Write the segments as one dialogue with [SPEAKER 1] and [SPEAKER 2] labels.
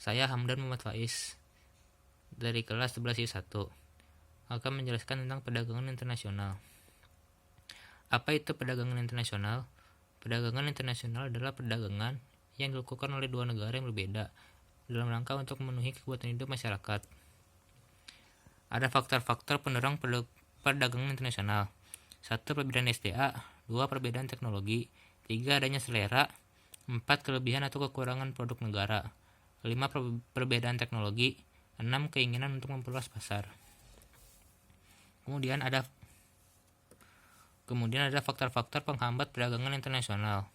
[SPEAKER 1] Saya Hamdan Muhammad Faiz dari kelas 11I1 akan menjelaskan tentang perdagangan internasional. Apa itu perdagangan internasional? Perdagangan internasional adalah perdagangan yang dilakukan oleh dua negara yang berbeda dalam rangka untuk memenuhi kebutuhan hidup masyarakat. Ada faktor-faktor pendorong perdagangan internasional. 1. Perbedaan SDA. 2. Perbedaan teknologi. 3. Adanya selera. 4. Kelebihan atau kekurangan produk negara. 5. Perbedaan teknologi. 6. Keinginan untuk memperluas pasar. Kemudian ada faktor-faktor penghambat perdagangan internasional.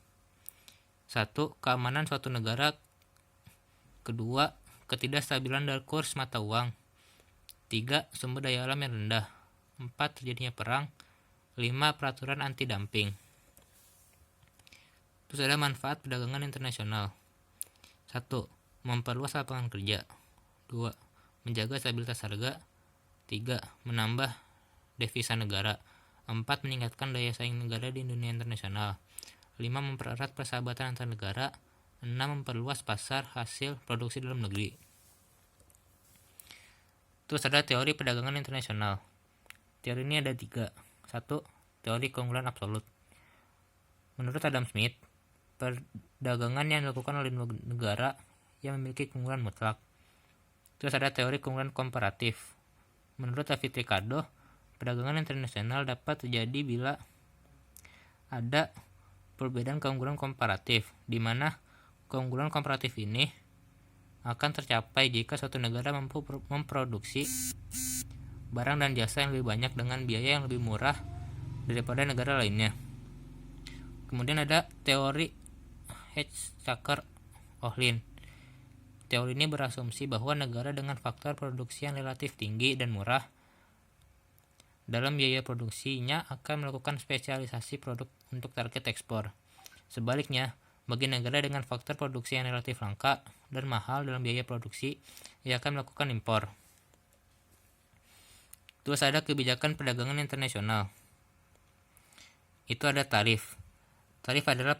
[SPEAKER 1] 1. Keamanan suatu negara. 2. Ketidakstabilan dari kurs mata uang. 3. Sumber daya alam yang rendah. 4. Terjadinya perang. 5. Peraturan anti-dumping. Terus ada manfaat perdagangan internasional. 1. Memperluas lapangan kerja. 2. Menjaga stabilitas harga. 3. Menambah devisa negara. 4. Meningkatkan daya saing negara di dunia internasional. 5. Mempererat persahabatan antar negara. 6. Memperluas pasar hasil produksi dalam negeri. Terus ada teori perdagangan internasional. Teori ini ada 3. 1. Teori keunggulan absolut. Menurut Adam Smith, perdagangan yang dilakukan oleh negara yang memiliki keunggulan mutlak. Terus ada teori keunggulan komparatif. Menurut David Ricardo, perdagangan internasional dapat terjadi bila ada perbedaan keunggulan komparatif, di mana keunggulan komparatif ini akan tercapai jika suatu negara mampu memproduksi barang dan jasa yang lebih banyak dengan biaya yang lebih murah daripada negara lainnya. Kemudian ada teori Hedge-Tucker-Ohlin. Teori ini berasumsi bahwa negara dengan faktor produksi yang relatif tinggi dan murah dalam biaya produksinya akan melakukan spesialisasi produk untuk target ekspor. Sebaliknya, bagi negara dengan faktor produksi yang relatif langka dan mahal dalam biaya produksi, ia akan melakukan impor. Terus ada kebijakan perdagangan internasional. Itu ada tarif. Tarif adalah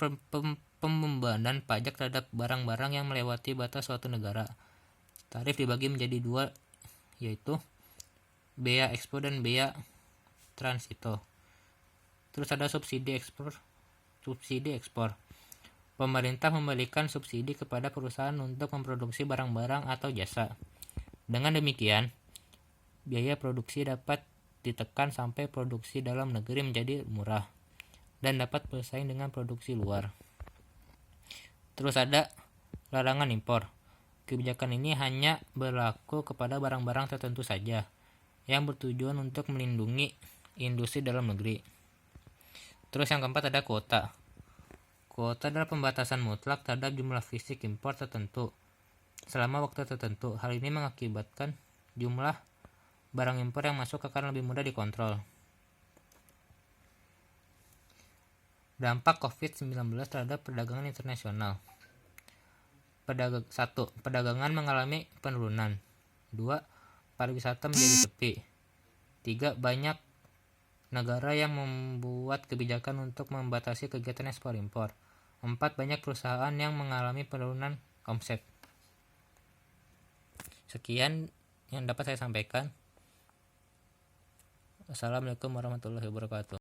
[SPEAKER 1] pembebanan pajak terhadap barang-barang yang melewati batas suatu negara. Tarif dibagi menjadi 2, yaitu bea ekspor dan bea transito. Terus ada subsidi ekspor. Pemerintah memberikan subsidi kepada perusahaan untuk memproduksi barang-barang atau jasa. Dengan demikian, biaya produksi dapat ditekan sampai produksi dalam negeri menjadi murah dan dapat bersaing dengan produksi luar. Terus ada larangan impor. Kebijakan ini hanya berlaku kepada barang-barang tertentu saja yang bertujuan untuk melindungi industri dalam negeri. Terus yang keempat ada kuota. Kuota adalah pembatasan mutlak terhadap jumlah fisik impor tertentu selama waktu tertentu. Hal ini mengakibatkan jumlah barang impor yang masuk akan lebih mudah dikontrol. Dampak COVID-19 terhadap perdagangan internasional. 1. Perdagangan mengalami penurunan. 2. Pariwisata menjadi sepi. 3. Banyak negara yang membuat kebijakan untuk membatasi kegiatan ekspor-impor. 4. Banyak perusahaan yang mengalami penurunan omset. Sekian yang dapat saya sampaikan. Assalamualaikum warahmatullahi wabarakatuh.